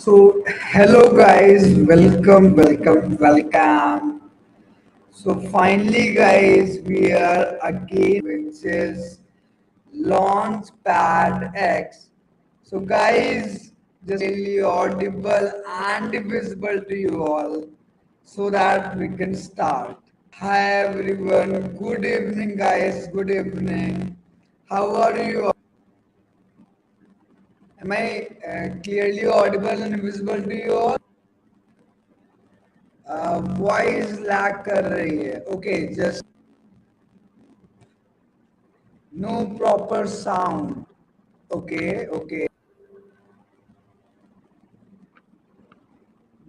So, hello guys, welcome. So, finally, guys, we are again, which is LaunchPadx. So, guys, just really audible and visible to you all so that we can start. Hi, everyone. Good evening, guys. Good evening. How are you? Am I clearly audible and visible to you all? Voice lag कर रही है okay just no proper sound okay okay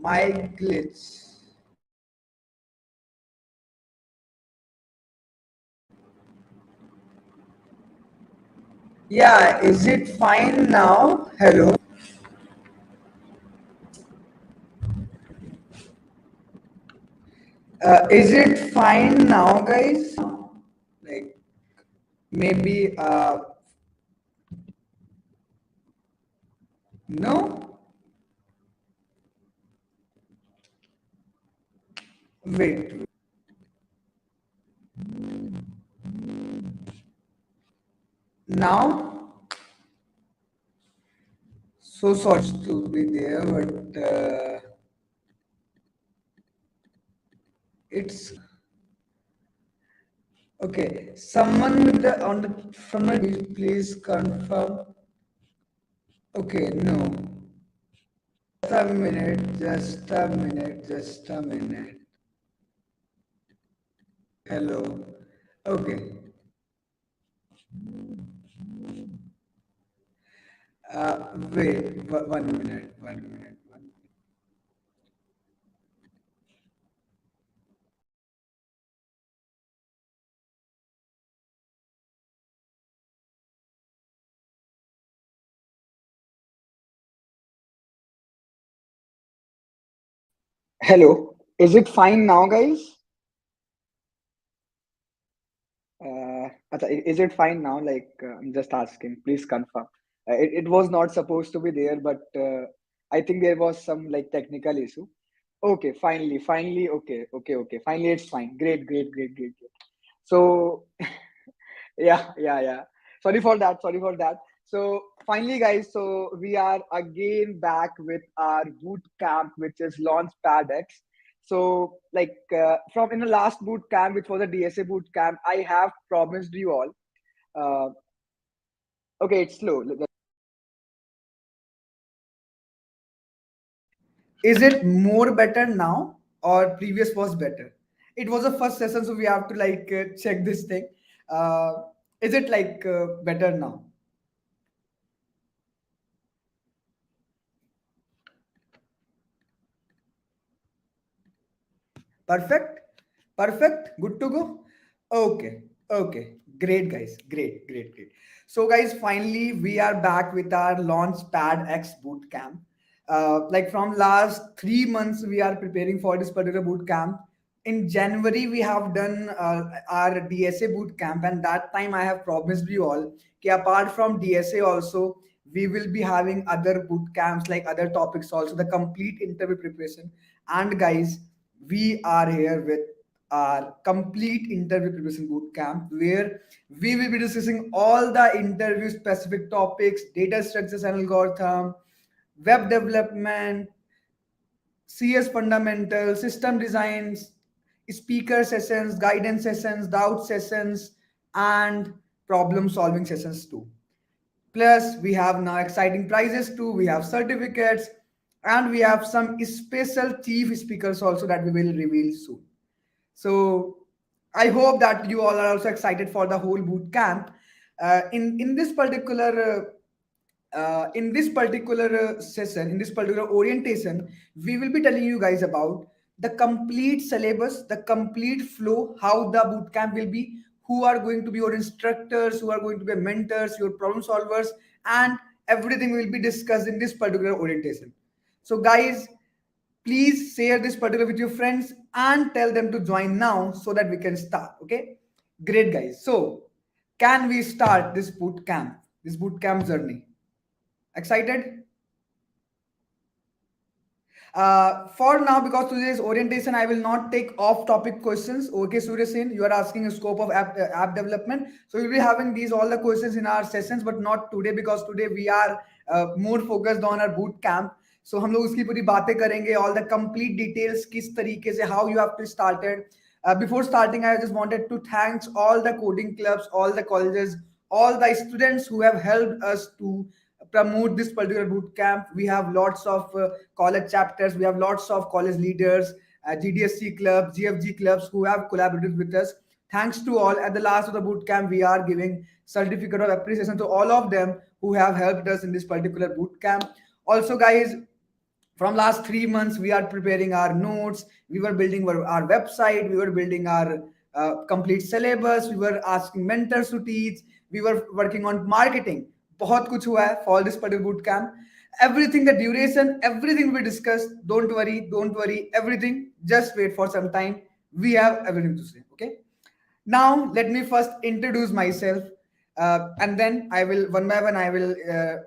mic glitch yeah is it fine now hello is it fine now guys like maybe no wait now so sorry to be there but it's okay. Someone with the on the from the please confirm. Okay, no. Just a minute, just a minute, just a minute. Hello. Okay. Wait, 1 minute, 1 minute, 1 minute. Hello. Is it fine now, guys? Is it fine now? I'm just asking. Please confirm. It was not supposed to be there, but I think there was some like technical issue. Okay, finally. Okay. Finally, it's fine. Great. So, yeah. Sorry for that. So, finally, guys, so we are again back with our boot camp, which is LaunchPadx. So, from in the last boot camp, which was a DSA boot camp, I have promised you all. Uh, okay, it's slow. Is it more better now or previous was better? It was the first session, so we have to check this thing. Uh, is it better now? Perfect. Perfect. Good to go. Okay. Okay. Great, guys. Great. So, guys, finally, we are back with our LaunchPadx Bootcamp. From last 3 months, we are preparing for this particular bootcamp. In January, we have done our DSA bootcamp, and that time I have promised you all, that apart from DSA also, we will be having other bootcamps like other topics also, the complete interview preparation. And guys, we are here with our complete interview preparation boot camp where we will be discussing all the interview specific topics, data structures and algorithm, web development, CS fundamentals, system designs, speaker sessions, guidance sessions, doubt sessions, and problem solving sessions too. Plus, we have now exciting prizes too. We have certificates, and we have some special chief speakers also that we will reveal soon. So, I hope that you all are also excited for the whole boot camp. In this particular session, in this particular orientation, we will be telling you guys about the complete syllabus, the complete flow, how the boot camp will be, who are going to be your instructors, who are going to be mentors, your problem solvers, and everything will be discussed in this particular orientation. So, guys, please share this particular with your friends and tell them to join now so that we can start. Okay, great, guys. So, can we start this boot camp journey? Excited? For now, because today's orientation, I will not take off-topic questions. Okay, Surya Sen, you are asking a scope of app development. So we'll be having these all the questions in our sessions, but not today because today we are more focused on our boot camp. So हम लोग उसकी पूरी बातें करेंगे, all the complete details, किस तरीके से how you have to started. Before starting, I just wanted to thank all the coding clubs, all the colleges, all the students who have helped us to promote this particular boot camp. We have lots of college chapters, we have lots of college leaders, GDSC clubs, GFG clubs who have collaborated with us. Thanks to all. At the last of the boot camp, we are giving certificate of appreciation to all of them who have helped us in this particular boot camp. Also, guys, from last 3 months we are preparing our notes, we were building our website, we were building our complete syllabus, we were asking mentors to teach, we were working on marketing. बहुत कुछ हुआ है for this particular boot camp. Everything, the duration, everything we discussed. Don't worry, everything, just wait for some time. We have everything to say. Okay, now let me first introduce myself, and then I will one by one I will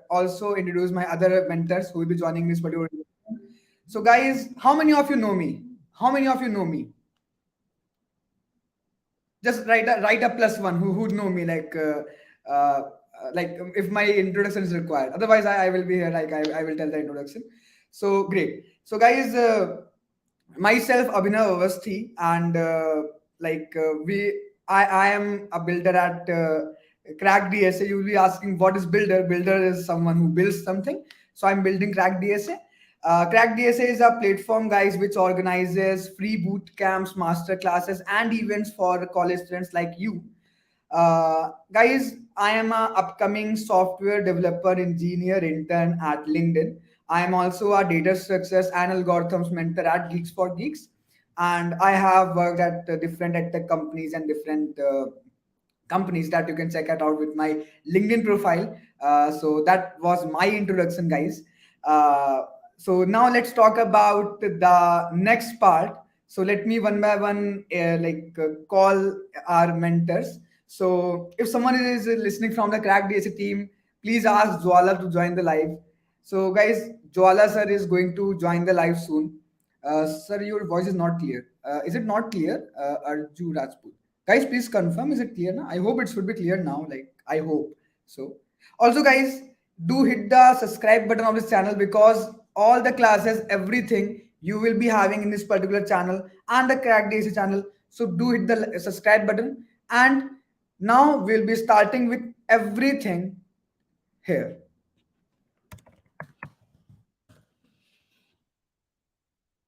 also introduce my other mentors who will be joining this particular. So, guys, how many of you know me? How many of you know me? Just write a plus one who would know me, like if my introduction is required. Otherwise, I will be here. Like I will tell the introduction. So great. So, guys, myself Abhinav Avasthi, and I am a builder at crackDSA. You will be asking what is builder. Builder is someone who builds something. So I'm building crackDSA. crackDSA is a platform, guys, which organizes free boot camps, master classes, and events for college students like you. Guys, I am a upcoming software developer engineer intern at LinkedIn. I am also a data structures and algorithms mentor at Geeks for Geeks, and I have worked at different tech companies and different companies that you can check it out with my LinkedIn profile. So that was my introduction, guys. So now let's talk about the next part. So let me one by one call our mentors. So if someone is listening from the Crack DSA team, please ask Jwala to join the live. So guys, Jwala sir is going to join the live soon. Sir, your voice is not clear. Is it not clear, Arju Rajput? Guys, please confirm. Is it clear now? I hope it should be clear now. Like I hope so. Also, guys, do hit the subscribe button of this channel because all the classes, everything you will be having in this particular channel and the Crack DSA channel. So do hit the subscribe button. And now we'll be starting with everything here.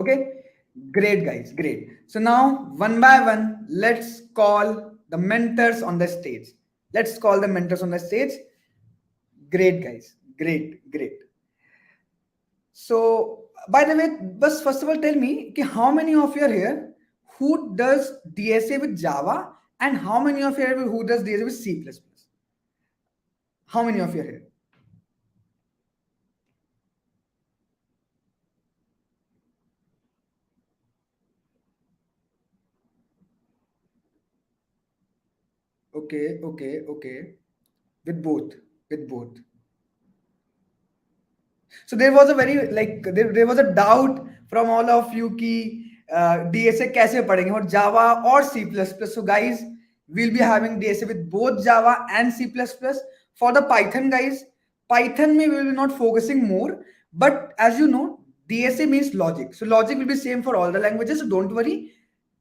Okay, great, guys, great. So now one by one, let's call the mentors on the stage. Let's call the mentors on the stage. Great, guys, great. So, by the way, but first of all, tell me how many of you are here who does DSA with Java, and how many of you are here who does DSA with C++? How many of you are here? Okay. With both, with both. So there was a very there was a doubt from all of you ki DSA कैसे पढ़ेंगे और Java or C++. So guys, we'll be having DSA with both Java and C++. For the Python, guys, Python we will be not focusing more, but as you know, DSA means logic. So logic will be same for all the languages. So don't worry.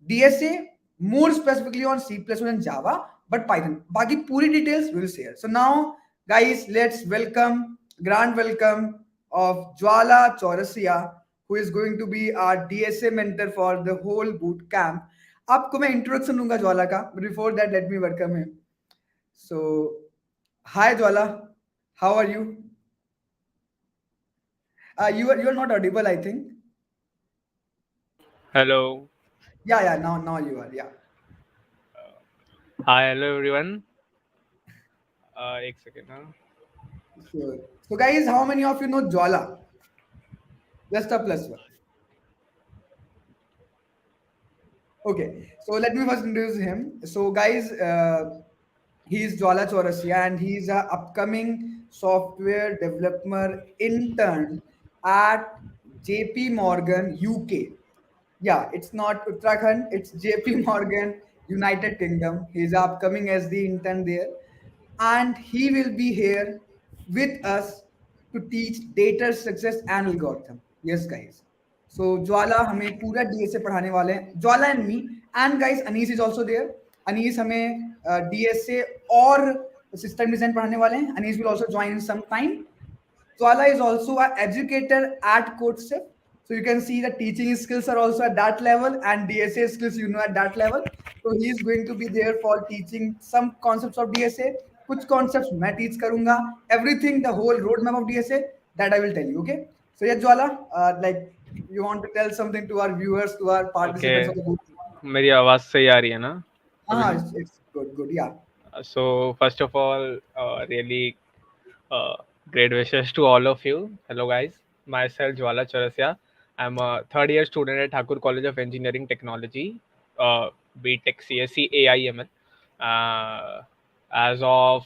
DSA more specifically on C++ and Java, but Python. Baki puri details we will share. So now, guys, let's grand welcome of Jwala Chaurasia, who is going to be our DSA mentor for the whole boot camp. आपको मैं introduction दूंगा ज्वाला का, but before that let me welcome him. So, hi Jwala, how are you? You are not audible, I think. Hello. Yeah. Now you are. Yeah. Hi, hello everyone. एक second. Sure. So, guys, how many of you know Jwala? Just a plus one. Okay, so let me first introduce him. So, guys, he is Jwala Chaurasia, and he is a upcoming software developer intern at JP Morgan, UK. Yeah, it's not Uttarakhand, it's JP Morgan, United Kingdom. He's upcoming as the intern there. And he will be here with us to teach data success and algorithm. Yes, guys. So Jwala हमें पूरा DSA पढ़ाने वाले हैं. Jwala and me, and guys, Anis is also there. Anis हमें DSA और system design पढ़ाने वाले हैं. Anis will also join in some time. Swala is also an educator at CodeStep. So you can see the teaching skills are also at that level and DSA skills at that level. So he is going to be there for teaching some concepts of DSA. Which concepts मैं teach करूँगा. Everything, the whole roadmap of DSA that I will tell you. Okay. So yeah, Jwala, like you want to tell something to our viewers, to our participants Okay. of the boot. मेरी आवाज सही आ रही है ना अभी? It's good, good. Yeah. So first of all, really uh, great wishes to all of you. Hello guys, myself Jwala Chaurasia. I'm a third year student at Thakur College of Engineering Technology, BTech CSC AIML. Uh, as of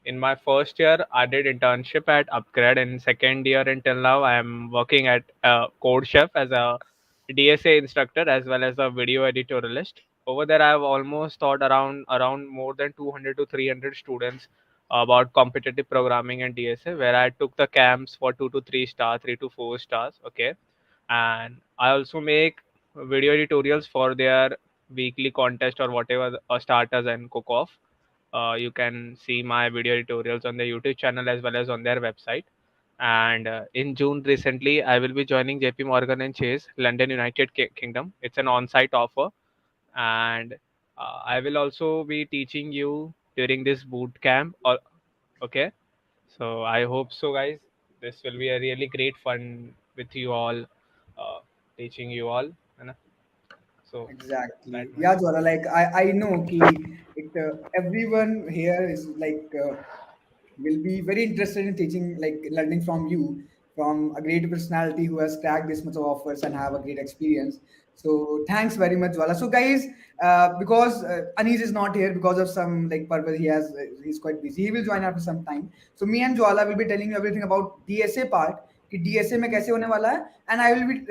in my first year, I did internship at Upgrade. In second year until now, I am working at Code Chef as a DSA instructor as well as a video editorialist. Over there, I have almost taught around more than 200 to 300 students about competitive programming and DSA, where I took the camps for 2 to 3 stars, 3 to 4 stars. Okay, and I also make video editorials for their weekly contest or whatever starters and cook off. You can see my video tutorials on the YouTube channel as well as on their website. And in June recently, I will be joining JP Morgan and Chase, London, United Kingdom. It's an on-site offer, and I will also be teaching you during this boot camp. Okay, so I hope so, guys. This will be a really great fun with you all, uh, teaching you all. है ना? So Exactly. that much. Yeah, Jwala, like I know कि everyone here is like will be very interested in teaching, like learning from you, from a great personality who has cracked this much of offers and have a great experience. So thanks very much, Wala. So guys, because Anis is not here because of some like purpose, he's quite busy. He will join after some time. So me and Jwala will be telling you everything about DSA part. कि DSA में कैसे होने वाला है, and I will be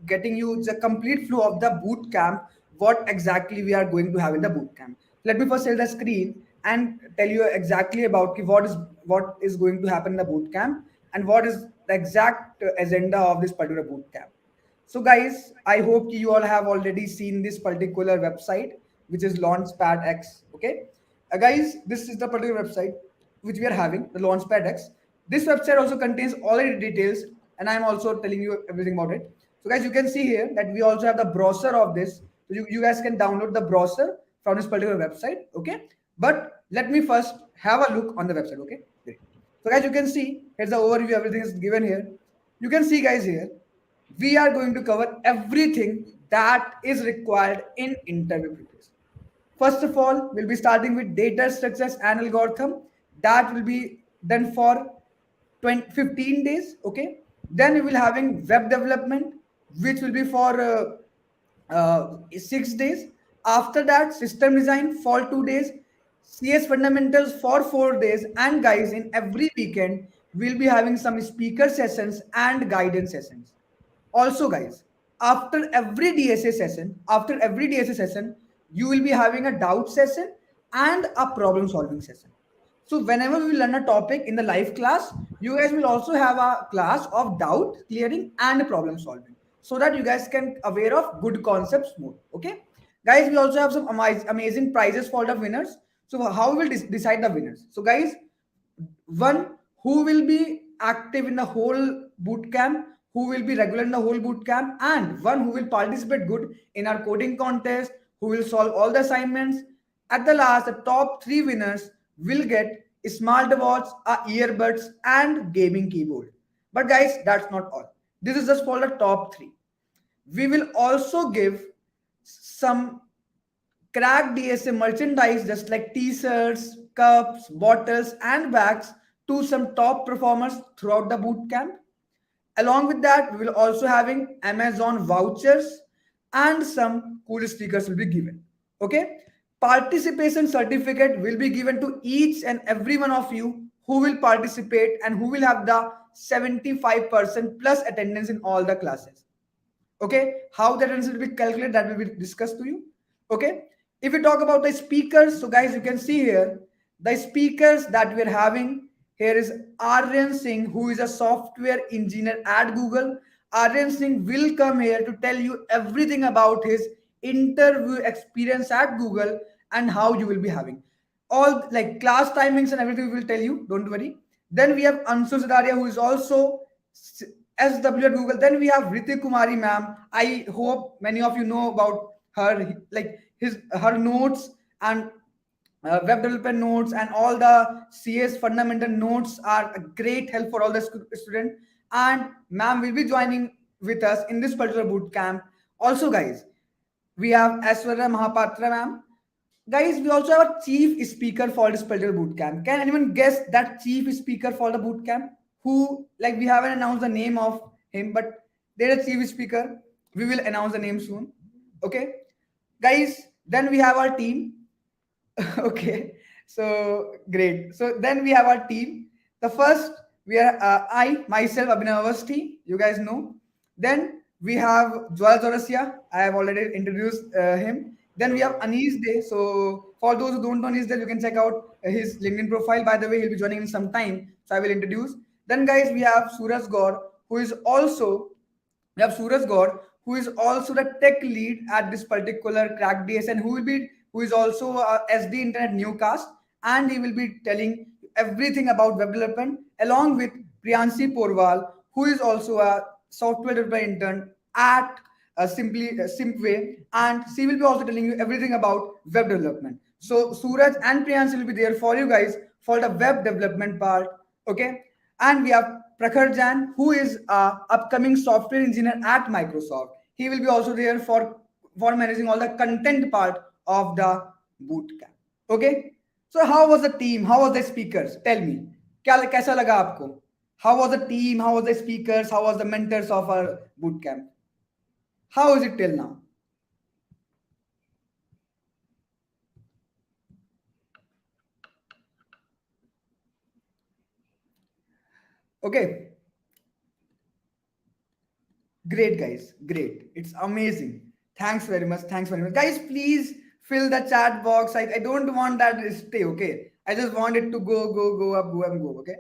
getting you the complete flow of the boot camp, what exactly we are going to have in the boot camp. Let me first share the screen and tell you exactly about what is going to happen in the boot camp and what is the exact agenda of this particular boot camp. So, guys, I hope you all have already seen this particular website, which is LaunchPadx. Okay, guys, this is the particular website which we are having, the LaunchPadx. This website also contains all the details, and I'm also telling you everything about it. So, guys, you can see here that we also have the browser of this. So, you guys can download the browser from this particular website. Okay, but let me first have a look on the website. Okay, great. So, guys, you can see here's the overview. Everything is given here. You can see, guys, here we are going to cover everything that is required in interview preparation. First of all, we'll be starting with data structures and algorithm. That will be done for 15 days. Okay. Then we will having web development, which will be for 6 days. After that, system design for 2 days, CS fundamentals for 4 days, and guys, in every weekend, we'll be having some speaker sessions and guidance sessions. Also, guys, after every DSA session, you will be having a doubt session and a problem solving session. So whenever we learn a topic in the live class, you guys will also have a class of doubt clearing and problem solving, so that you guys can aware of good concepts more. Okay, guys, we also have some amazing prizes for the winners. So how we will decide the winners? So guys, one who will be active in the whole boot camp, who will be regular in the whole boot camp, and one who will participate good in our coding contest, who will solve all the assignments. At the last, the top three winners will get smartwatch, earbuds, and gaming keyboard. But guys, that's not all. This is just for the top three. We will also give some crack DSA merchandise just like t-shirts, cups, bottles, and bags to some top performers throughout the boot camp. Along with that, we will also having Amazon vouchers and some cool stickers will be given. Okay. Participation certificate will be given to each and every one of you who will participate and who will have the 75% plus attendance in all the classes. Okay, how that answer will be calculated, that will be discussed to you. Okay, if we talk about the speakers, so guys, you can see here the speakers that we are having here is Aryan Singh, who is a software engineer at Google. Aryan Singh will come here to tell you everything about his interview experience at Google and how you will be having all like class timings and everything. We will tell you, don't worry. Then we have Ansu Sadaria, who is also SW at Google. Then we have Ritik Kumari ma'am. I hope many of you know about her, like her notes and web development notes and all the CS fundamental notes are a great help for all the student. And ma'am will be joining with us in this particular boot camp. Also, guys, we have Aswara Mahapatra ma'am. Guys, we also have a chief speaker for this particular bootcamp. Can anyone guess that chief speaker for the bootcamp? Who, like, we haven't announced the name of him, but there's a chief speaker. We will announce the name soon. Okay, guys. Then we have our team. Okay, so great. So then we have our team. The first we are I myself Abhinav Avasti. You guys know. Then we have Jwala Zorasia. I have already introduced him. Then we have Anish Day. So for those who don't know Anish Day, you can check out his LinkedIn profile. By the way, he'll be joining in some time. So I will introduce. Then guys, we have Suraj Gaur, who is also we have Suraj Gaur, who is also the tech lead at this particular crackDSA, and who is also a SD Internet newcast, and he will be telling everything about web development along with Priyanshi Porwal, who is also a software developer intern at Simpway, and she will be also telling you everything about web development. So Suraj and Priyanshi will be there for you guys for the web development part. Okay, and we have Prakhar Jan, who is a upcoming software engineer at Microsoft. He will be also there for managing all the content part of the bootcamp. Okay, so how was the team? How was the speakers? Tell me, क्या कैसा लगा आपको? How was the team? How was the speakers? How was the mentors of our bootcamp? How is it till now? Okay, great, guys. Great. It's amazing. Thanks very much. Thanks very much. Guys, please fill the chat box. I don't want that to stay, okay? I just want it to go up, go and go, okay?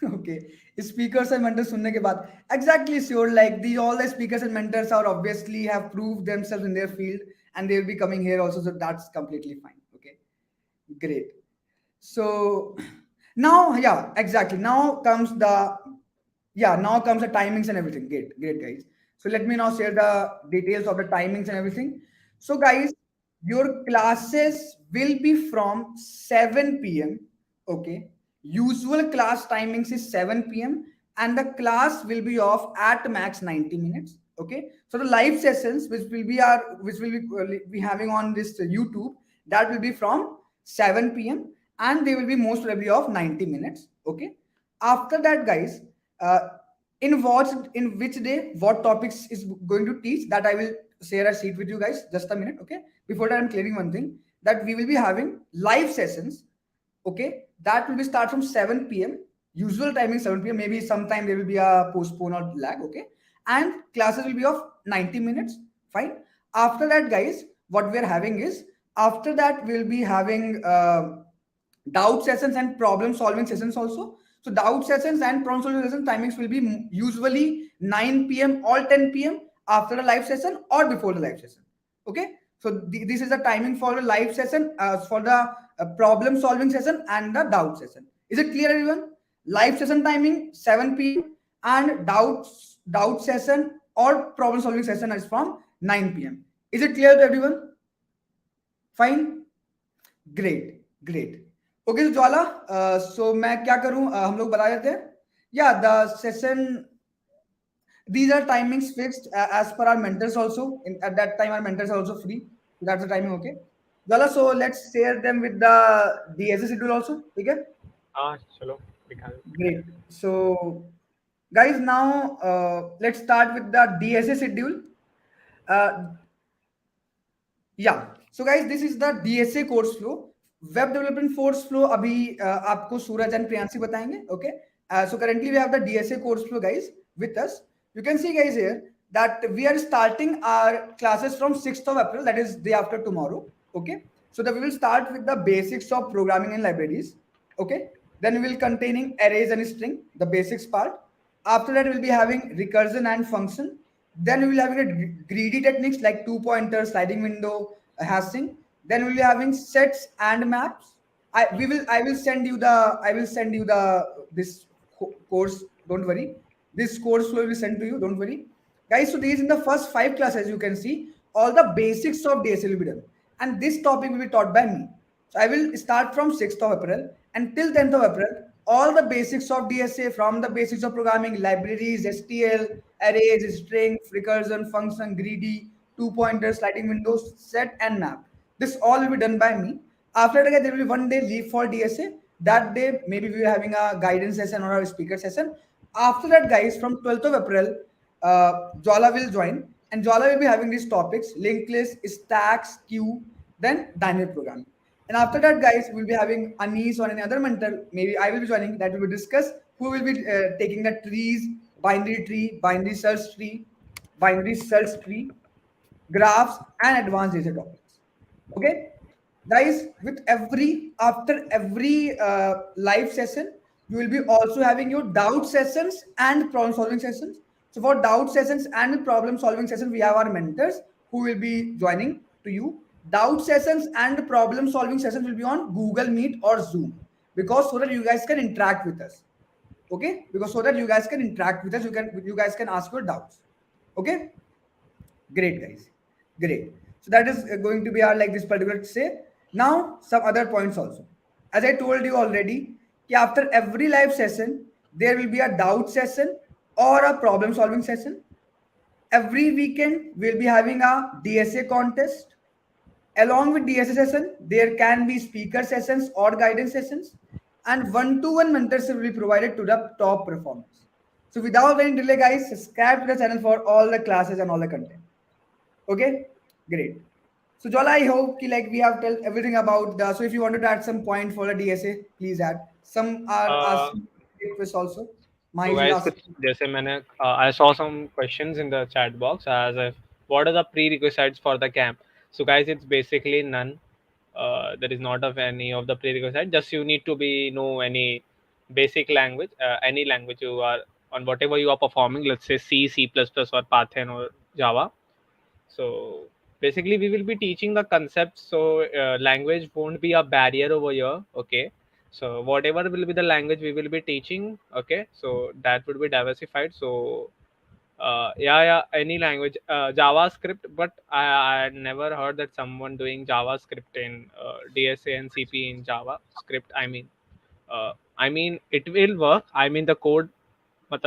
Okay. Speakers and mentors सुनने के बाद exactly sure, like the all the speakers and mentors are obviously have proved themselves in their field and they will be coming here also, so that's completely fine. Okay, great. So now, yeah, exactly. Now comes the timings and everything. Great, guys. So let me now share the details of the timings and everything. So, guys, your classes will be from 7 p.m. Okay. Usual class timings is 7 p.m. and the class will be off at max 90 minutes. Okay. So the live sessions which will be having on this YouTube, that will be from 7 p.m. and they will be most probably of 90 minutes. Okay. After that, guys, uh, in which day what topics is going to teach, that I will share a sheet with you guys. Just a minute. Okay, before that I'm clearing one thing, that we will be having live sessions. Okay, that will be start from 7 p.m. Usual timing 7 p.m. Maybe sometime there will be a postpone or lag. Okay, and classes will be of 90 minutes. Fine. After that, guys, what we are having is, after that we'll be having doubt sessions and problem solving sessions also. So doubt sessions and problem solving session timings will be usually 9 p.m. or 10 p.m. after the live session or before the live session. Okay, so this is the timing for the live session, for the problem solving session and the doubt session. Is it clear, everyone? Live session timing 7 p.m. and doubt session or problem solving session is from 9 p.m. Is it clear to everyone? Fine. Great. Okay, तो ज्वाला, सो मैं क्या करूं, हम लोग बता देते हैं. या the session, these are timings fixed as per our mentors also. At that time our mentors are also free, so that's the timing. Okay, Jwala, so let's share them with the DSA schedule also. ठीक है? हाँ चलो दिखा. Great. So guys, now let's start with the DSA schedule. uh, yeah, so guys, this is the DSA course flow. Web development course flow अभी आपको Suraj and Priyanshi बताएंगे. Okay, so currently we have the DSA course flow guys with us. You can see guys here that we are starting our classes from 6th of April, that is day after tomorrow. Okay, so that we will start with the basics of programming and libraries. Okay, then we will containing arrays and string, the basics part. After that we'll be having recursion and function. Then we will having a greedy techniques like two pointer, sliding window, hashing. Then we'll be having sets and maps. I will send you the this course, don't worry. This course will be sent to you, don't worry guys. So these in the first 5 classes you can see all the basics of DSA will be done, and this topic will be taught by me. So I will start from 6th of April until 10th of April. All the basics of DSA, from the basics of programming, libraries, STL, arrays, string, recursion, function, greedy, two pointers, sliding windows, set, and map. This all will be done by me. After that, there will be one day leave for DSA. That day, maybe we are having a guidance session or a speaker session. After that, guys, from 12th of April, Jwala will join, and Jwala will be having these topics: linked list, stacks, queue, then dynamic programming. And after that, guys, we'll be having Anis or any other mentor. Maybe I will be joining. That we will discuss who will be taking the trees, binary search tree, graphs, and advanced data topics. Okay, guys, with every after every live session, you will be also having your doubt sessions and problem solving sessions. So for doubt sessions and problem solving sessions, we have our mentors who will be joining to you. Doubt sessions and problem solving sessions will be on Google Meet or Zoom, because so that you guys can interact with us. Okay, because so that you guys can interact with us, you guys can ask your doubts. Okay, great guys, great. So that is going to be our like this particular say. Now some other points also. As I told you already, after every live session there will be a doubt session or a problem solving session. Every weekend we'll be having a DSA contest. Along with DSA session, there can be speaker sessions or guidance sessions, and one-to-one mentorship will be provided to the top performers. So without any delay, guys, subscribe to the channel for all the classes and all the content. Okay, great. So Jola, I hope ki, like we have told everything about the. So if you wanted to add some point for the DSA, please add. Some are Uh, asking requests also. so Mahish is guys, asking. जैसे मैंने I saw some questions in the chat box as if what are the prerequisites for the camp. So guys, it's basically none. There is not of any of the prerequisites. Just you need to be know any basic language, any language you are on whatever you are performing. Let's say C, C++, or Python or Java. So basically, we will be teaching the concepts. So language won't be a barrier over here. Okay. So whatever will be the language we will be teaching. Okay. So that would be diversified. So yeah, any language, JavaScript. But I never heard that someone doing JavaScript in DSA and CP in JavaScript. I mean, it will work. I mean, the code, but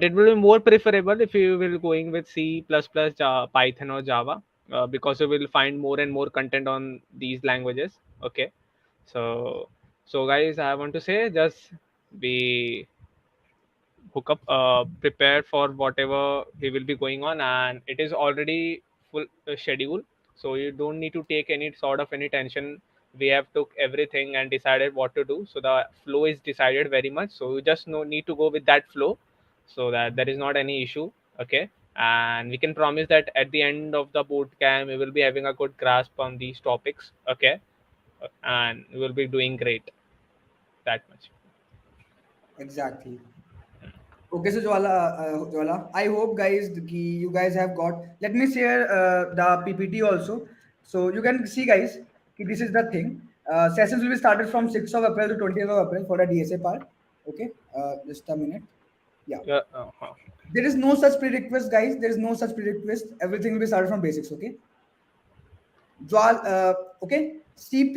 it will be more preferable if you will going with C++, Python or Java, because you will find more and more content on these languages. Okay, so guys, I want to say just be hook up, prepared for whatever we will be going on, and it is already full schedule, so you don't need to take any sort of any tension. We have took everything and decided what to do, so the flow is decided very much, so you just no need to go with that flow, so that there is not any issue. Okay, and we can promise that at the end of the boot camp we will be having a good grasp on these topics. Okay, and we will be doing great, that much. Exactly. Okay, so Jwala, I hope guys you guys have got. Let me share the PPT also, so you can see guys. This is the thing. Sessions will be started from 6th of April to 20th of April for the DSA part. Okay, just a minute. Yeah, Yeah, there is no such prerequisite, guys. There is no such prerequisite. Everything will be started from basics. Okay. Okay, C++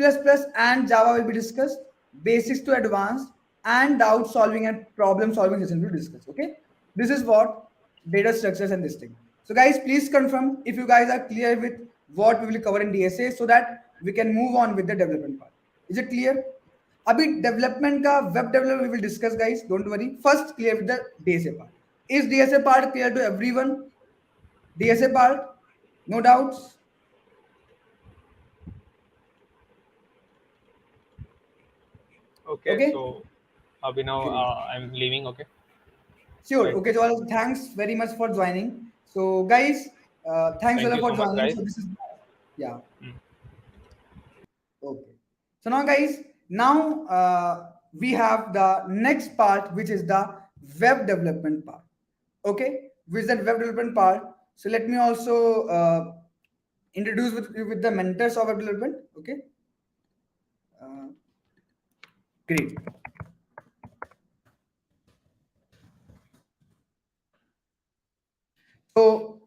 and Java will be discussed, basics to advanced, and doubt solving and problem solving session will be discussed. Okay, this is what data structures and this thing. So guys, please confirm if you guys are clear with what we will cover in DSA, so that we can move on with the development part. Is it clear? अभी development का web development we will discuss, guys. Don't worry. First, clear with the DSA part. Is DSA part clear to everyone? DSA part, no doubts. Okay, Okay, so Abhinav, great. I'm leaving. Okay, Sure. right. Okay, Joel, thanks very much for joining. So, guys, thanks a Thank lot you for so much, joining. guys. So, this is, yeah, Mm. okay. So, now, guys, now we have the next part, which is the web development part. Okay, with that web development part. So, let me also introduce with the mentors of web development. Okay, uh, great. So,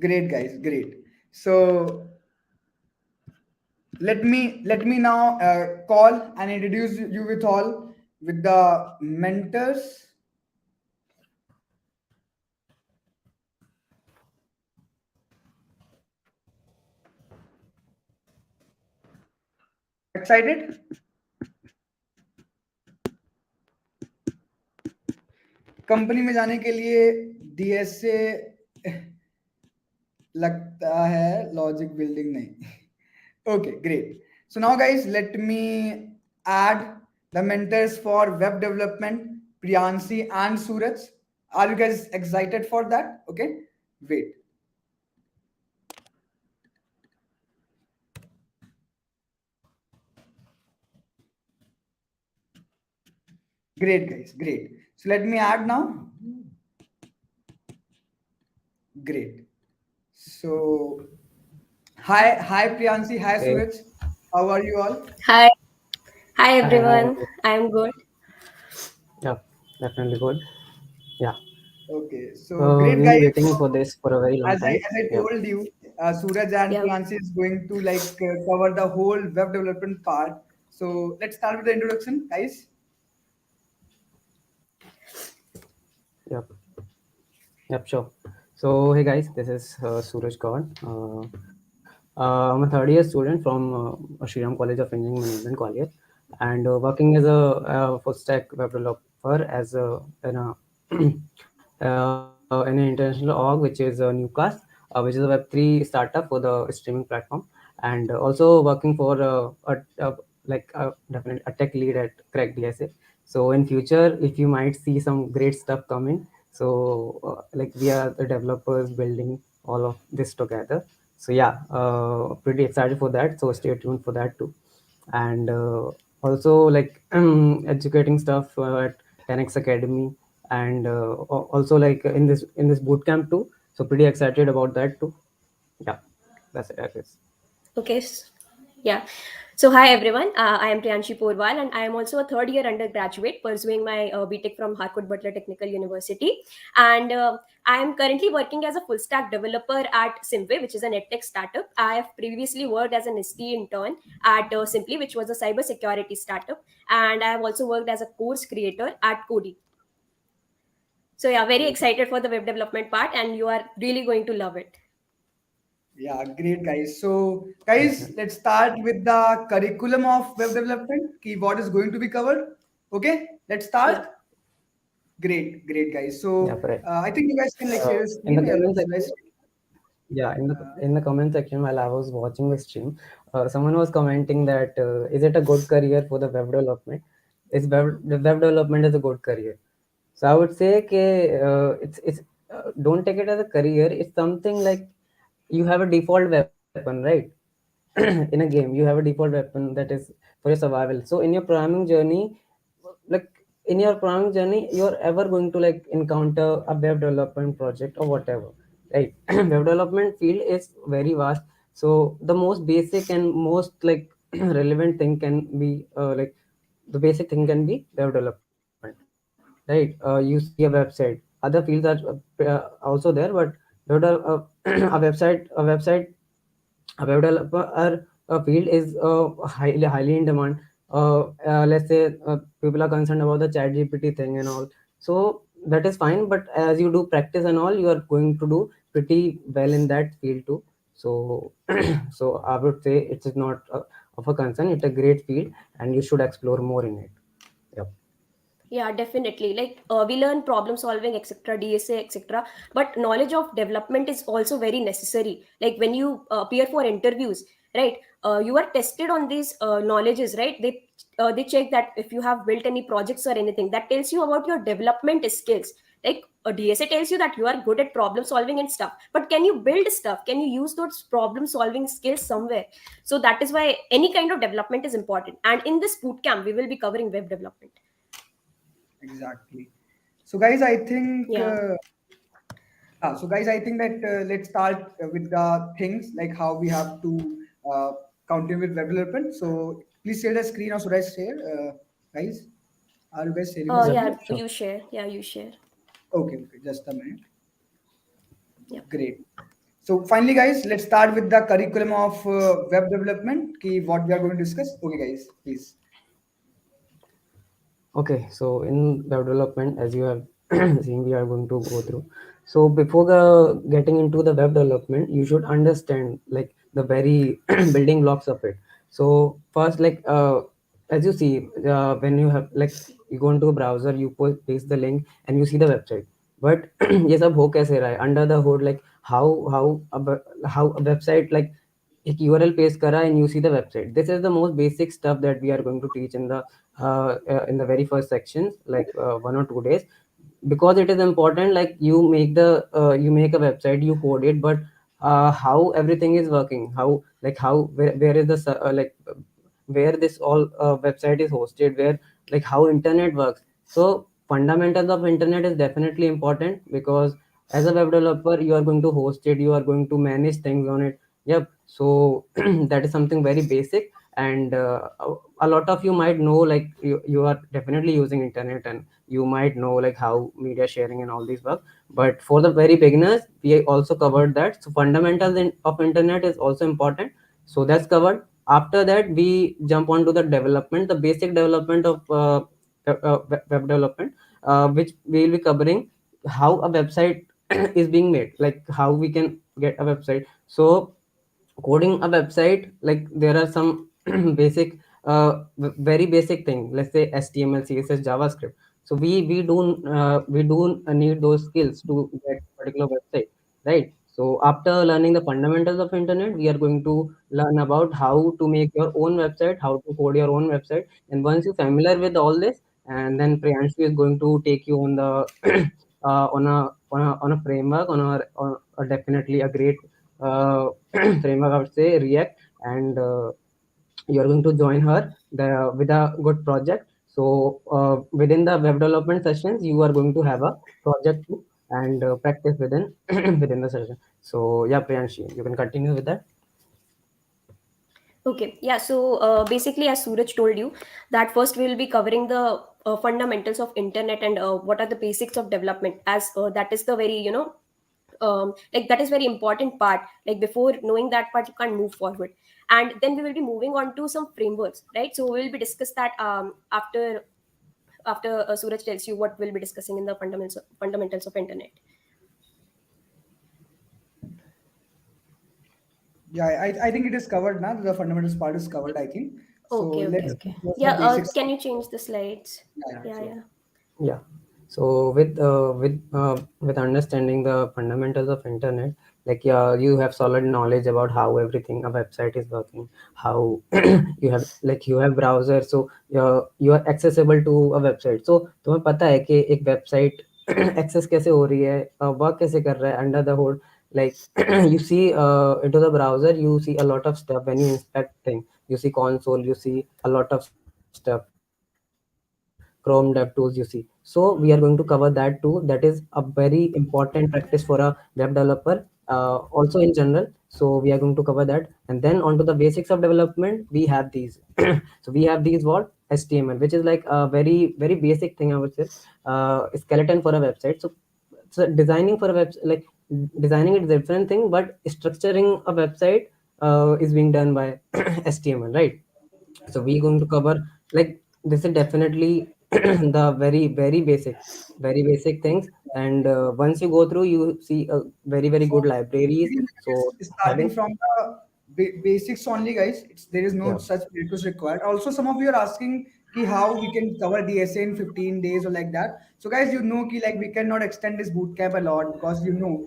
great, guys, great. So, let me now call and introduce you with all with the mentors. Excited? Company में जाने के लिए DSA लगता है logic building नहीं okay great so now guys let me add the mentors for web development Priyansi and Suraj are you guys excited for that okay wait great guys great so let me add now great so hi Priyansi hi Okay. Suraj how are you all Hi, hi I am everyone. good. I'm good. Yeah, definitely good. Yeah. okay so So great we've been guys waiting for this for a very long time. as I Yeah. told you, Suraj and Yeah. Priyanshi is going to like cover the whole web development part. So let's start with the introduction, guys. Yep. Yep. Sure. So hey guys, this is Suraj Gaur. I'm a third year student from Shriram College of Engineering Management College, and working as a full stack web developer as in a in an international org, which is Newcast, which is a Web3 startup for the streaming platform, and also working for definitely a tech lead at crackDSA. So in future, if you might see some great stuff coming, so like we are the developers building all of this together. So yeah, pretty excited for that. So stay tuned for that too, and also like educating stuff at 10x Academy, and also like in this bootcamp too. So pretty excited about that too. Yeah, that's it, I guess. Okay. Yeah. So hi everyone. I am Priyanshi Porwal, and I am also a third year undergraduate pursuing my BTech from Harcourt Butler Technical University. And I am currently working as a full stack developer at Simway, which is an edtech startup. I have previously worked as an ST intern at Simply, which was a cybersecurity startup, and I have also worked as a course creator at Cody. So yeah, very excited for the web development part, and you are really going to love it. Yeah, great, guys. So, guys, Definitely. let's start with the curriculum of web development. Key what is going to be covered. Okay, let's Yeah. start. Great, great, guys. Yeah, So, correct. I think you guys can like share the In the screen. comment Should I section, yeah, in the comment section while I was watching the stream, someone was commenting that is it a good career for the web development? The web development is a good career? So I would say it's don't take it as a career. It's something like you have a default weapon, right? In a game, you have a default weapon that is for your survival. So in your programming journey, like in your programming journey, you're ever going to like encounter a web development project or whatever, right? Web development field is very vast. So the most basic and most like relevant thing can be the basic thing can be web development, right? You see a website. Other fields are also there, but a website a web developer field is highly in demand. Let's say people are concerned about the chat GPT thing and all. So that is fine, but as you do practice and all, you are going to do pretty well in that field too. So so I would say it is not of a concern. It's a great field, and you should explore more in it. Yep. Yeah, definitely. Like we learn problem solving, etc., DSA, etc. But knowledge of development is also very necessary. Like when you appear for interviews, right? You are tested on these knowledges, right? They check that if you have built any projects or anything, that tells you about your development skills. Like a DSA tells you that you are good at problem solving and stuff, but can you build stuff? Can you use those problem solving skills somewhere? So that is why any kind of development is important, and in this boot camp we will be covering web development. Exactly. So, guys, I think. Yeah. So, guys, I think that let's start with the things like how we have to uh, continue with web development. So, please share the screen or should I share? Guys, are you guys sharing the Yeah, screen? Yeah, sure. you share. Yeah, you share. Okay, okay, just a minute. Yeah. Great. So, finally, guys, let's start with the curriculum of web development. What we are going to discuss. Okay, guys, please. Okay, so in web development, as you have seen, we are going to go through. So before the getting into the web development, you should understand like the very building blocks of it. So first, like as you see, when you have like you go into a browser, you paste the link and you see the website. But ये सब हो कैसे रहा है under the hood, like how a website like एक URL paste करा and you see the website. This is the most basic stuff that we are going to teach in the very first sections, like 1 or 2 days, because it is important. Like you make a website, you code it, but how everything is working, where is the where this all website is hosted, where like how internet works. So fundamentals of internet is definitely important, because as a web developer you are going to host it, you are going to manage things on it. Yep. So that is something very basic. And a lot of you might know, like you are definitely using internet, and you might know like how media sharing and all these work. But for the very beginners, we also covered that. So fundamentals of internet is also important, so that's covered. After that, we jump onto the development, the basic development of web development, which we will be covering how a website is being made, like how we can get a website. So coding a website, like there are some basic very basic thing, let's say HTML, CSS, JavaScript. So we do need those skills to get particular website, right? So after learning the fundamentals of internet, we are going to learn about how to make your own website, how to code your own website. And once you're familiar with all this, and then Priyanshu is going to take you on the on a framework, on a definitely a great uh, framework, I would say React. And you are going to join her with a good project. So within the web development sessions, you are going to have a project too, and practice within within the session. So yeah, Priyanshi, you can continue with that. Okay, yeah. So basically, as Suraj told you, that first we will be covering the fundamentals of internet and what are the basics of development. As that is the very like that is very important part. Like before knowing that part, you can't move forward. And then we will be moving on to some frameworks, right? So we will be discuss that after Suraj tells you what we'll be discussing in the fundamentals of internet. Yeah, I think it is covered now. The fundamentals part is covered, I think. So Okay, okay, let's okay. go for Yeah. the basics. Can you change the slides? Yeah, Yeah, sure. yeah. Yeah. So with understanding the fundamentals of internet, like yeah, you have solid knowledge about how everything a website is working, how you have browser, so you are accessible to a website. So तुम्हें पता है कि एक website access कैसे हो रही है, work कैसे कर रहा है under the hood. Like you see into the browser, you see a lot of stuff. When you inspect things, you see console, you see a lot of stuff, Chrome dev tools, you see. So we are going to cover that too. That is a very important practice for a web developer, also in general. So we are going to cover that. And then onto the basics of development, we have these. So we have these what HTML, which is like a very basic thing, I would say, skeleton for a website. So designing for a website, like designing is a different thing, but structuring a website is being done by HTML, right? So we're going to cover, like, this is definitely the very basic things. And once you go through, you see a very So good libraries. So starting having, from the basics only, guys. There is no yeah. such prerequisite required. Also, some of you are asking, ki how we can cover DSA in 15 days or like that. So guys, you know ki like we cannot extend this bootcamp a lot because you know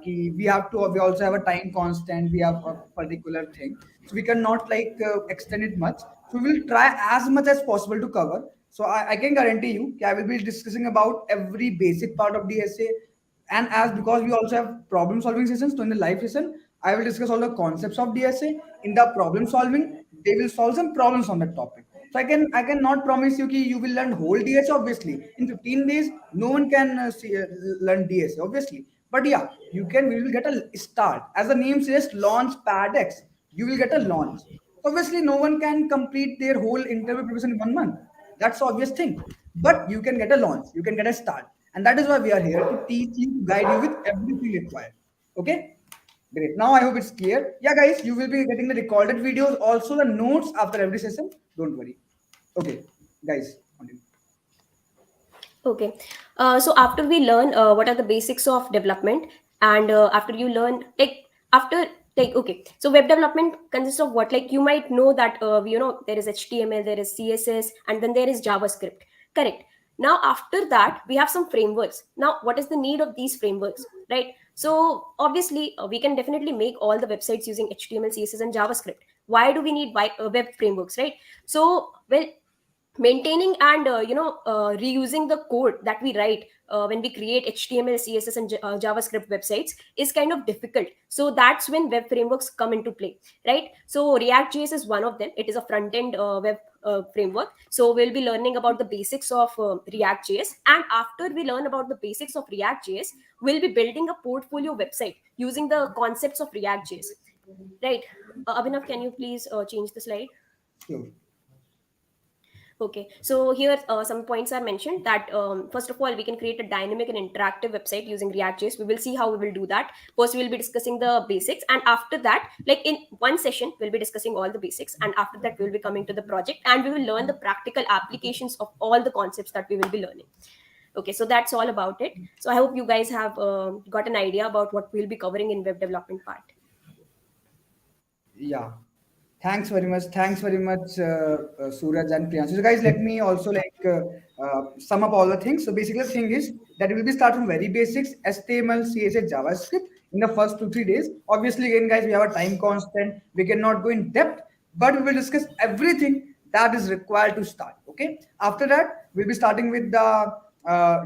ki we also have a time constant, we have a particular thing. So we cannot like extend it much. So we will try as much as possible to cover. So I can guarantee you I will be discussing about every basic part of DSA, and as because we also have problem solving sessions, so in the live session I will discuss all the concepts of DSA. In the problem solving, they will solve some problems on that topic. So I cannot promise you that you will learn whole DSA. Obviously, in 15 days, no one can learn DSA. Obviously, but yeah, you can. We will get a start. As the name says, LaunchPadx. You will get a launch. Obviously, no one can complete their whole interview preparation in 1 month. That's the obvious thing. But you can get a launch. You can get a start, and that is why we are here to teach you, to guide you with everything required. Okay. Great. Now I hope it's clear. Yeah, guys, you will be getting the recorded videos, also the notes after every session. Don't worry. Okay, guys, continue. Okay. So after we learn what are the basics of development, and after you learn after okay, so web development consists of what, like you might know that there is HTML, there is CSS, and then there is JavaScript. Correct. Now after that we have some frameworks. Now what is the need of these frameworks, right? So obviously we can definitely make all the websites using HTML, CSS, and JavaScript. Why do we need web frameworks, right? So well, maintaining and reusing the code that we write when we create HTML, CSS, and JavaScript websites is kind of difficult. So that's when web frameworks come into play, right? So React.js is one of them. It is a front end web framework. So we'll be learning about the basics of React.js, and after we learn about the basics of React.js, we'll be building a portfolio website using the concepts of React.js, right? Abhinav, can you please change the slide? Sure. Okay, so here some points are mentioned that first of all, we can create a dynamic and interactive website using React.js. We will see how we will do that. First, we will be discussing the basics, and after that, like in one session, we'll be discussing all the basics, and after that, we'll be coming to the project, and we will learn the practical applications of all the concepts that we will be learning. Okay, so that's all about it. So I hope you guys have got an idea about what we'll be covering in web development part. Yeah. Thanks very much. Thanks very much, Suraj and Priyanshi. So, guys, let me also like sum up all the things. So, basically, the thing is that we will be starting from very basics: HTML, CSS, JavaScript in the first 2 3 days. Obviously, again, guys, we have a time constant. We cannot go in depth, but we will discuss everything that is required to start. Okay. After that, we'll be starting with the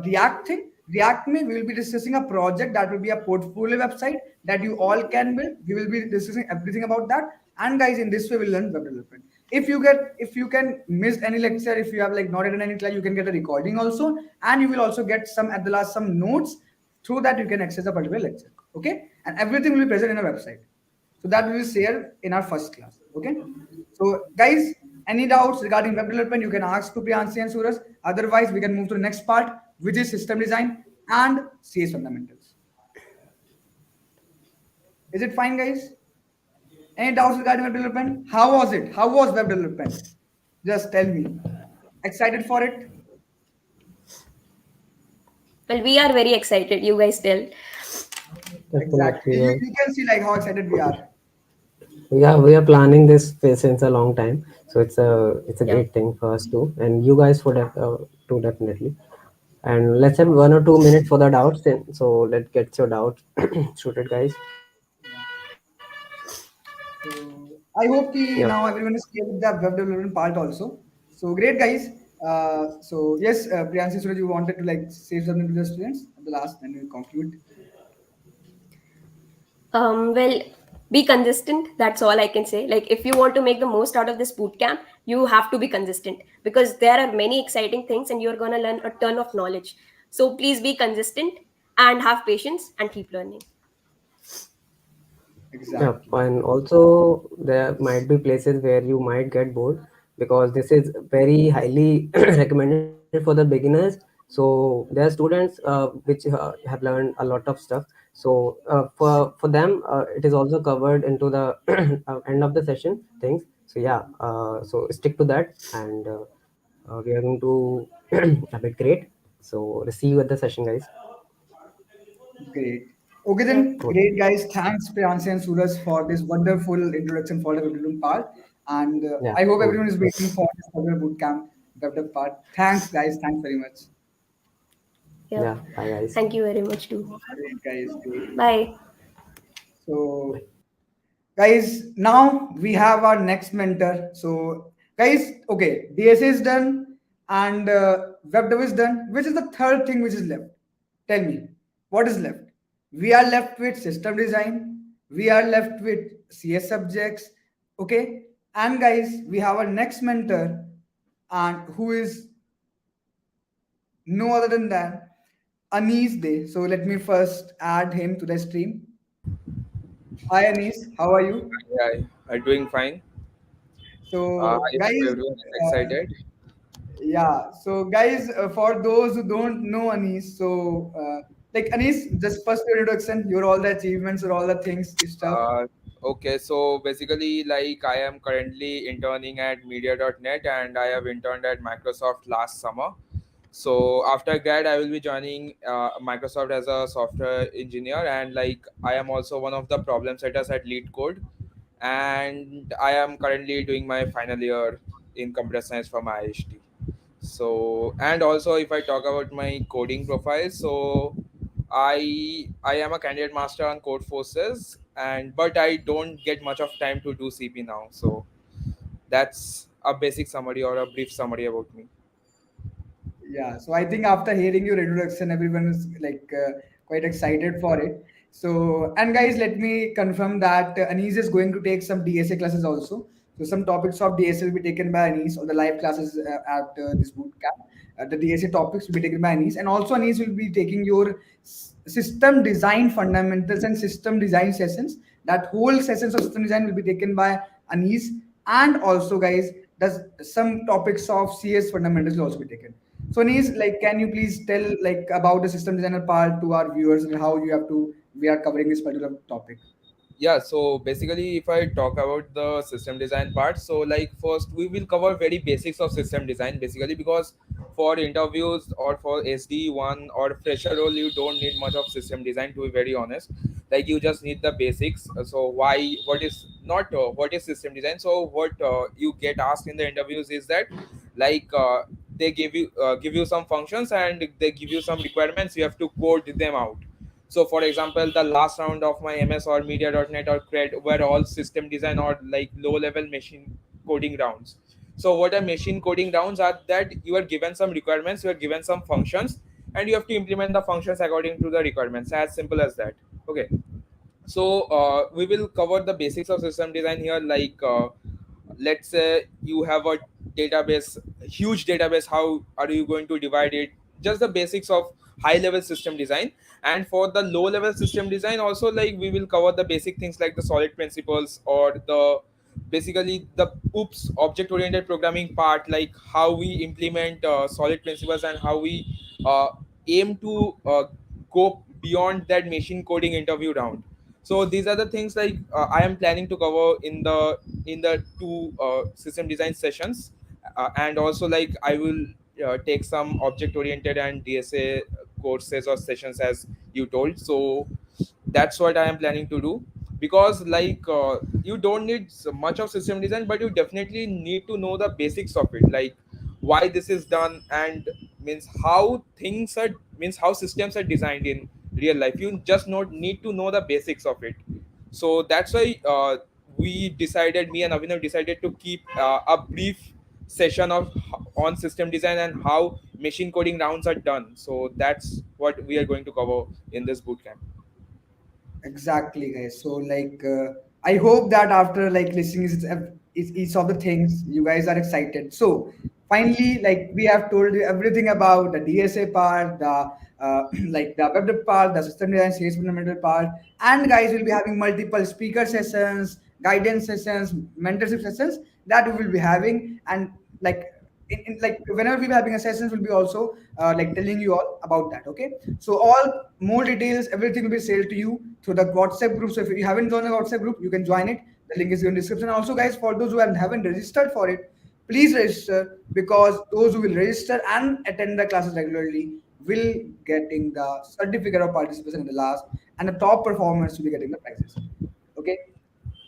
React thing. React me, we will be discussing a project that will be a portfolio website that you all can build. We will be discussing everything about that. And guys, in this way, we'll learn web development. If you can miss any lecture, if you have like not attended any class, you can get a recording also, and you will also get some at the last some notes through that you can access a particular lecture. Okay, and everything will be present in a website. So that we will share in our first class. Okay. So guys, any doubts regarding web development, you can ask to Priyanshi and Suraj. Otherwise, we can move to the next part, which is system design and CS fundamentals. Is it fine, guys? Any doubts regarding web development? How was it? How was web development? Just tell me. Excited for it? Well, we are very excited. You guys tell. Exactly. Definitely, yeah. You can see like how excited we are. Yeah, we are planning this since a long time, so it's a Yeah. great thing for us too, and you guys for too definitely. And let's have 1 or 2 minutes for the doubts. Then, so let's get your doubts shooted, guys. Yeah. So I hope ki Yeah, now everyone is clear with the web development part also. So great, guys. So yes, Priyanshi, Suraj, you wanted to like say something to the students at the last, and we conclude. Well, be consistent. That's all I can say. Like, if you want to make the most out of this boot camp, you have to be consistent because there are many exciting things and you're going to learn a ton of knowledge. So, please be consistent and have patience and keep learning. yeah, Exactly. and also there might be places where you might get bored because this is very highly recommended for the beginners. So there are students which have learned a lot of stuff. So for them, it is also covered into the end of the session things. So yeah, so stick to that, and we are going to a bit great. So let's see you at the session, guys. Great. Okay, Yeah. then, great guys. Thanks, Priyanshi and Suraj, for this wonderful introduction for the development part. And Yeah, I hope cool. everyone is waiting for this particular bootcamp web dev part. Thanks, guys. Thanks very much. Yeah. Yeah, bye guys. Thank you very much too. Great, guys. Great. Bye. So, guys, now we have our next mentor. So, guys, okay, DSA is done and web dev is done. Which is the third thing which is left? Tell me, what is left? We are left with system design. We are left with CS subjects. Okay, and guys, we have our next mentor, and who is no other than that Anis Day. So let me first add him to the stream. Hi Anis, how are you? Yeah, I'm doing fine. So I hope guys, everyone is uh, excited. yeah. So guys, for those who don't know Anis, so like Anis, just first your introduction, your all the achievements or all the things stuff. Uh, okay, so basically, like I am currently interning at Media.net and I have interned at Microsoft last summer. So after grad, I will be joining Microsoft as a software engineer, and like I am also one of the problem setters at Lead Code, and I am currently doing my final year in computer science from IHT. So and also if I talk about my coding profile, so I am a candidate master on code forces, and but I don't get much of time to do CP now. So that's a basic summary or a brief summary about me. Yeah, so I think after hearing your introduction, everyone is like quite excited for it. So, and guys, let me confirm that Anis is going to take some DSA classes also. So, some topics of DSA will be taken by Anis, or the live classes at this boot camp. The DSA topics will be taken by Anis, and also Anis will be taking your system design fundamentals and system design sessions. That whole sessions of system design will be taken by Anis, and also, guys, does some topics of CS fundamentals will also be taken. So Nees, like, can you please tell like about the system designer part to our viewers and how you have to we are covering this particular topic? Yeah, so basically if I talk about the system design part, so like first we will cover very basics of system design basically, because for interviews or for SD1 or fresher role you don't need much of system design, to be very honest. Like you just need the basics. So why, what is not what is system design? So what you get asked in the interviews is that like they give you some functions and they give you some requirements, you have to code them out. So for example, the last round of my MS or Media.net or cred were all system design or like low level machine coding rounds. So what are machine coding rounds are that you are given some requirements, you are given some functions, and you have to implement the functions according to the requirements, as simple as that. Okay, so we will cover the basics of system design here, like let's say you have a database, huge database, how are you going to divide it, just the basics of high level system design. And for the low level system design also, like we will cover the basic things like the solid principles or the basically the oops object oriented programming part, like how we implement solid principles and how we uh, aim to go beyond that machine coding interview round. So these are the things like I am planning to cover in the two system design sessions. And also like I will take some object oriented and DSA courses or sessions as you told. So that's what I am planning to do, because like you don't need so much of system design, but you definitely need to know the basics of it, like why this is done, and means how things are, means how systems are designed in real life. You just not need to know the basics of it. So that's why we decided, me and Avinav decided to keep a brief session of on system design and how machine coding rounds are done. So that's what we are going to cover in this bootcamp. Exactly, guys. So like, I hope that after like listening each of the things, you guys are excited. So finally, like we have told you everything about the DSA part, the like the web dev part, the system design, sales fundamental part, and guys will be having multiple speaker sessions, guidance sessions, mentorship sessions that we will be having, and like like whenever we'll be having a sessions, we'll be also like telling you all about that. Okay, so all more details, everything will be shared to you through the WhatsApp group. So if you haven't joined the WhatsApp group, you can join it. The link is in the description. Also, guys, for those who haven't registered for it, please register, because those who will register and attend the classes regularly will getting the certificate of participation in the last, and the top performers will be getting the prizes. Okay.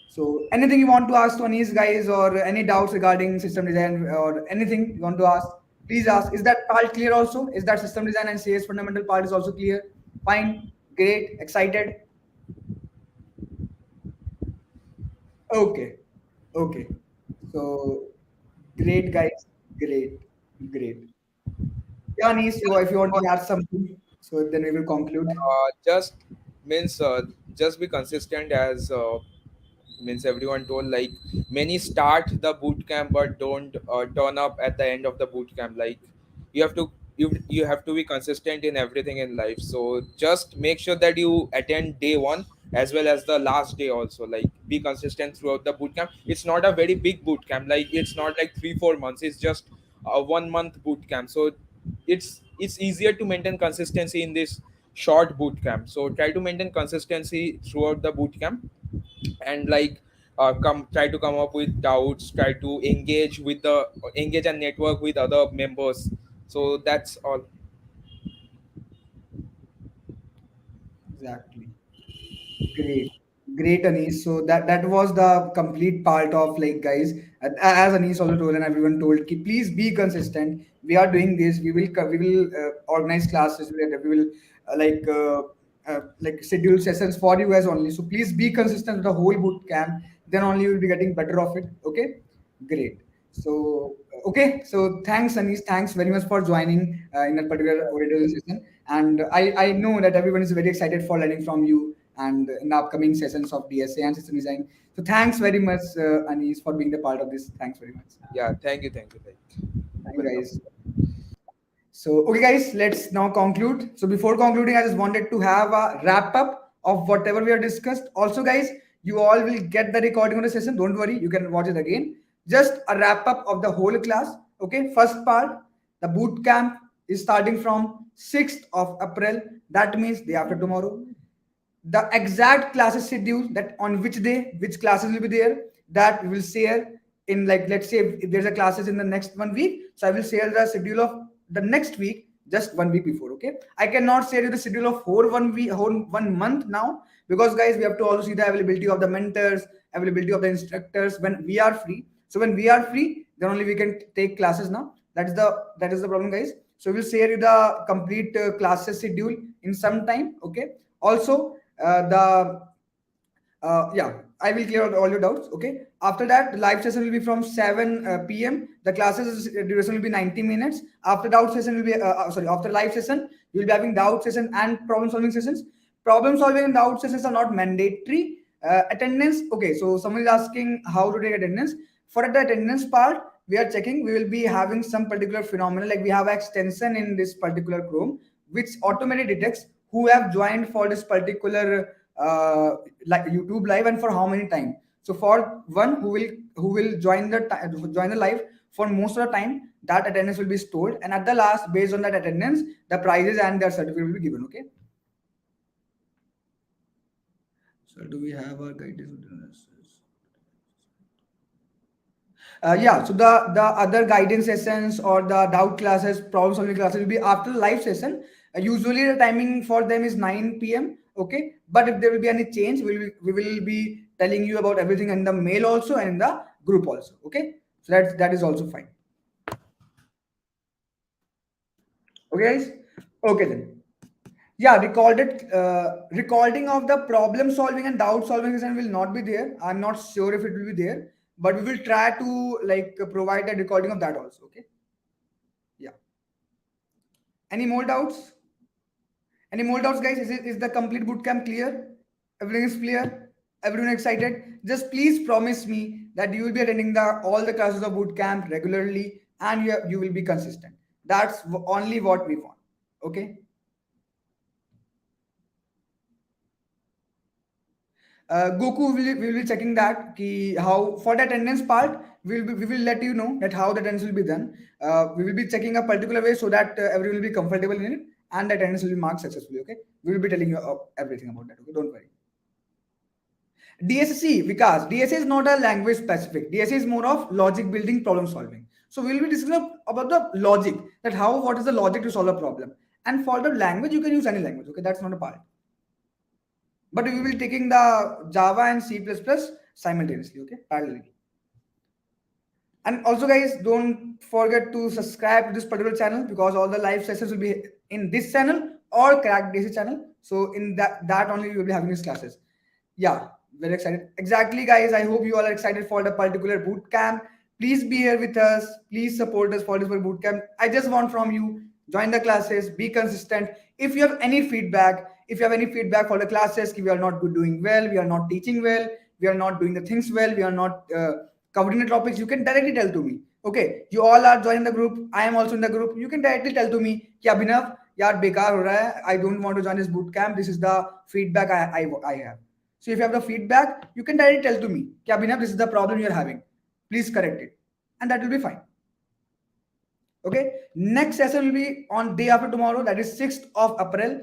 So anything you want to ask to Anis, guys, or any doubts regarding system design or anything you want to ask? Please ask. Is that part clear also? Is that system design and CS fundamental part is also clear? Fine. Great. Excited. Okay. Okay. So great guys. Great. Great. Yeah, Anis, if you want to add something, so then we will conclude. Just means just be consistent as means everyone told, like many start the boot camp but don't turn up at the end of the boot camp. Like you have to you have to be consistent in everything in life, so just make sure that you attend day one as well as the last day also. Like be consistent throughout the boot camp. It's not a very big boot camp, like it's not like 3-4 months, it's just a 1 month boot camp. So it's easier to maintain consistency in this short boot camp. So try to maintain consistency throughout the boot camp, and like come try to come up with doubts, try to engage and network with other members. So that's all. Exactly. Great, great, Anis. So that was the complete part of like guys. As Anis also told and everyone told, ki, please be consistent. We are doing this. We will organize classes. We will like schedule sessions for you guys only. So please be consistent with the whole boot camp. Then only you will be getting better of it. Okay, great. So okay, so thanks Anis. Thanks very much for joining in that particular orientation session. And I know that everyone is very excited for learning from you and in the upcoming sessions of DSA and system design. So thanks very much, Anis, for being the part of this. Thanks very much. Yeah, thank you, like, Thank you, welcome. guys. So, okay, guys, let's now conclude. So, before concluding, I just wanted to have a wrap up of whatever we have discussed. Also, guys, you all will get the recording of the session. Don't worry, you can watch it again. Just a wrap up of the whole class. Okay, first part, the boot camp is starting from 6th of April. That means day after tomorrow. The exact classes schedule, that on which day which classes will be there, that we will share in, like, let's say if there's a classes in the next 1 week, so I will share the schedule of the next week just 1 week before. Okay, I cannot share you the schedule of whole 1 week, whole 1 month now, because guys we have to also see the availability of the mentors, availability of the instructors when we are free. So when we are free, then only we can take classes now. That is the problem, guys. So we'll share you the complete classes schedule in some time. Okay, also the yeah, I will clear out all your doubts. Okay, after that the live session will be from 7 p.m. The classes duration will be 90 minutes. After doubt session will be sorry, after live session you will be having doubt session and problem solving sessions. Problem solving and doubt sessions are not mandatory. Attendance, okay, so someone is asking how to take attendance. For the attendance part, we are checking, we will be having some particular phenomenon, like we have an extension in this particular Chrome which automatically detects who have joined for this particular like YouTube live and for how many time. So for one who will join the live for most of the time, that attendance will be stored, and at the last, based on that attendance, the prizes and their certificate will be given. Okay. So do we have our guidance? Yeah, so the other guidance sessions or the doubt classes, problem solving classes will be after the live session. Usually the timing for them is 9 p.m. Okay, but if there will be any change, we will be telling you about everything in the mail also and in the group also. Okay, so that is also fine. Okay, guys. Okay then. Yeah, recording of the problem solving and doubt solving session will not be there. I'm not sure if it will be there, but we will try to like provide a recording of that also. Okay. Yeah. Any more doubts? Any more doubts, guys? Is the complete bootcamp clear? Everything is clear? Everyone excited? Just please promise me that you will be attending the all the classes of bootcamp regularly and you will be consistent. That's only what we want. Okay. Goku we will be checking that ki how for the attendance part we will let you know that how the attendance will be done. We will be checking a particular way so that everyone will be comfortable in it and the attendance will be marked successfully. Okay, we will be telling you everything about that. Okay, don't worry. DSC Vikas, DSA is not a language specific. DSA is more of logic building, problem solving. So we will be discussing about the logic, that how what is the logic to solve a problem. And for the language you can use any language. Okay, that's not a part, but we will be taking the Java and C++ simultaneously, okay, parallelly. And also, guys, don't forget to subscribe to this particular channel, because all the live sessions will be in this channel or crackDSA channel. So in that only we will be having these classes. Yeah, very excited. Exactly, guys. I hope you all are excited for the particular boot camp. Please be here with us. Please support us for this boot camp. I just want from you, join the classes, be consistent. If you have any feedback, for the classes, we are not good doing well, we are not teaching well, we are not doing the things well, we are not covering the topics, you can directly tell to me. Okay, you all are joining the group. I am also in the group. You can directly tell to me, "Kya Abhinav, yaar bekar ho raha hai. I don't want to join this boot camp. This is the feedback I have." So if you have the feedback, you can directly tell to me, "Kya Abhinav, this is the problem you are having. Please correct it," and that will be fine. Okay. Next session will be on day after tomorrow. That is 6th of April.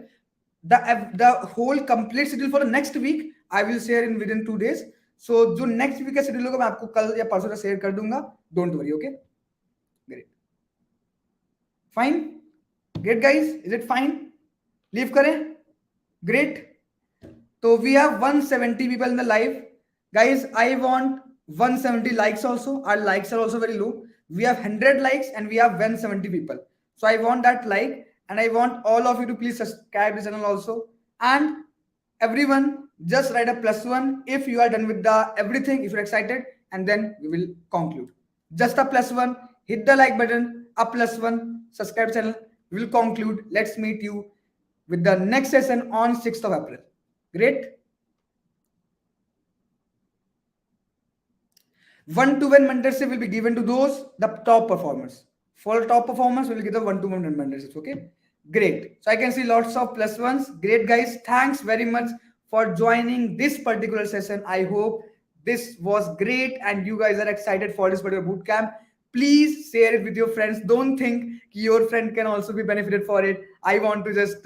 The whole complete schedule for the next week I will share in within 2 days. So जो next week का schedule होगा मैं आपको कल या परसों share कर दूंगा. Don't worry. Okay. Great. Fine. Great, guys. Is it fine? Leave करें. Great. So we have 170 people in the live. Guys, I want 170 likes also. Our likes are also very low. We have 100 likes and we have 170 people. So I want that like, and I want all of you to please subscribe the channel also. And everyone, just write a +1 if you are done with the everything, if you're excited, and then we will conclude. Just a +1, hit the like button, a +1, subscribe channel. We will conclude. Let's meet you with the next session on 6th of April. Great. One-to-one mentorship will be given to the top performers. For top performers, we will give the one-to-one mentorship. Okay. Great. So I can see lots of +1s. Great, guys. Thanks very much for joining this particular session. I hope this was great and you guys are excited for this particular bootcamp. Please share it with your friends. Don't think your friend can also be benefited for it. I want to just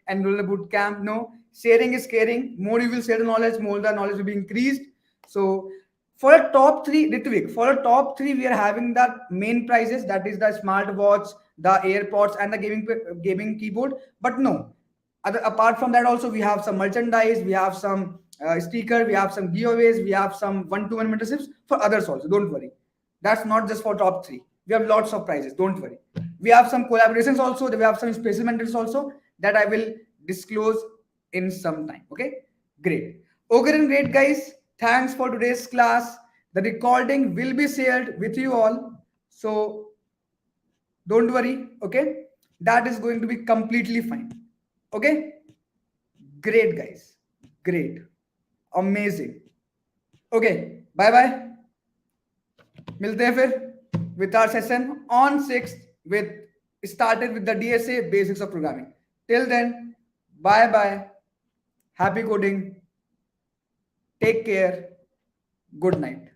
enroll in a bootcamp. No, sharing is caring. More you will share the knowledge, more the knowledge will be increased. So for a top 3, Ritvik, for a top 3, we are having the main prizes. That is the smartwatch, the AirPods, and the gaming keyboard. But no, apart from that, also we have some merchandise, we have some sticker, we have some giveaways, we have some one-to-one mentorships for others also. Don't worry, that's not just for top 3. We have lots of prizes. Don't worry. We have some collaborations also. We have some special mentors also that I will disclose in some time. Okay, great. Okay, then great, guys. Thanks for today's class. The recording will be shared with you all. So don't worry. Okay. That is going to be completely fine. Okay. Great, guys. Great. Amazing. Okay. Bye-bye. मिलते हैं फिर with our session on 6th started with the DSA basics of programming. Till then, bye-bye. Happy coding. Take care. Good night.